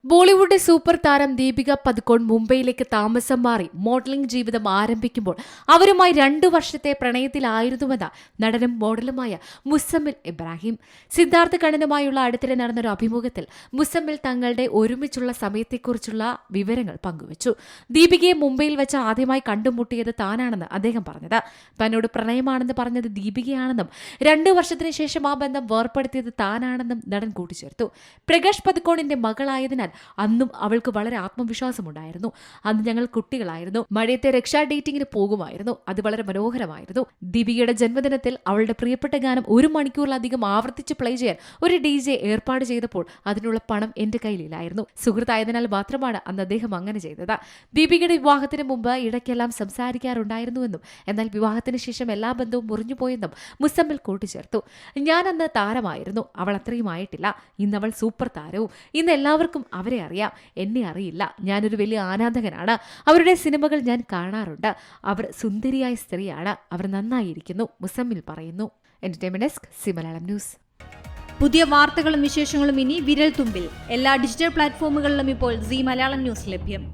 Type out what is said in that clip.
Bollywood super താരം ദീപിക പദുക്കോൺ മുംബൈയിലേക്ക് താമസം മാറി മോഡലിംഗ് ജീവിതം ആരംഭിക്കുമ്പോൾ അവരുമായി 2 വർഷത്തെ പ്രണയത്തിലായിരുന്നുവെന്ന നടനും മോഡലുമായ മുസമ്മിൽ ഇബ്രാഹിം. സിദ്ധാർത്ഥ് കണ്ണനുമായുള്ള അടുത്തിടെ നടന്നൊരു അഭിമുഖത്തിൽ മുസമ്മിൽ തങ്ങളുടെ ഒരുമിച്ചുള്ള സമയത്തെക്കുറിച്ചുള്ള വിവരങ്ങൾ പങ്കുവച്ചു. ദീപികയെ മുംബൈയിൽ വെച്ച് ആദ്യമായി കണ്ടുമുട്ടിയത് താനാണെന്ന് അദ്ദേഹം പറഞ്ഞത്. തന്നോട് പ്രണയമാണെന്ന് പറഞ്ഞത് ദീപികയാണെന്നും 2 വർഷത്തിന് ശേഷം ആ ബന്ധം വേർപ്പെടുത്തിയത് താനാണെന്നും നടൻ കൂട്ടിച്ചേർത്തു. പ്രകാശ് പദുക്കോണിന്റെ മകളായതിനാൽ അന്നും അവൾക്ക് വളരെ ആത്മവിശ്വാസമുണ്ടായിരുന്നു. അന്ന് ഞങ്ങൾ കുട്ടികളായിരുന്നു. മഴയത്തെ രക്ഷാ ഡേറ്റിംഗിന് പോകുമായിരുന്നു. അത് വളരെ മനോഹരമായിരുന്നു. ദീപികയുടെ ജന്മദിനത്തിൽ അവളുടെ പ്രിയപ്പെട്ട ഗാനം 1 മണിക്കൂറിലധികം ആവർത്തിച്ച് പ്ലേ ചെയ്യാൻ ഒരു DJ ഏർപ്പാട് ചെയ്തപ്പോൾ അതിനുള്ള പണം എന്റെ കയ്യിലില്ലായിരുന്നു. സുഹൃത്തായതിനാൽ മാത്രമാണ് അന്ന് അദ്ദേഹം അങ്ങനെ ചെയ്തത്. ദീപികയുടെ വിവാഹത്തിന് മുമ്പ് ഇടയ്ക്കെല്ലാം സംസാരിക്കാറുണ്ടായിരുന്നുവെന്നും എന്നാൽ വിവാഹത്തിന് ശേഷം എല്ലാ ബന്ധവും മുറിഞ്ഞുപോയെന്നും മുസമ്മിൽ കൂട്ടിച്ചേർത്തു. ഞാൻ അന്ന് താരമായിരുന്നു, അവൾ അത്രയും ആയിട്ടില്ല. ഇന്ന് അവൾ സൂപ്പർ താരവും. ഇന്ന് എല്ലാവർക്കും അവരെ അറിയാം, എന്നെ അറിയില്ല. ഞാനൊരു വലിയ ആരാധകനാണ്. അവരുടെ സിനിമകൾ ഞാൻ കാണാറുണ്ട്. അവർ സുന്ദരിയായ സ്ത്രീയാണ്. അവർ നന്നായിരിക്കുന്നു, മുസമ്മിൽ പറയുന്നു. Entertainment desk, C Malayalam news. പുതിയ വാർത്തകളും വിശേഷങ്ങളും ഇനി വിരൽ തുമ്പിൽ. എല്ലാ ഡിജിറ്റൽ പ്ലാറ്റ്ഫോമുകളിലും ഇപ്പോൾ സി മലയാളം ന്യൂസ് ലഭ്യം.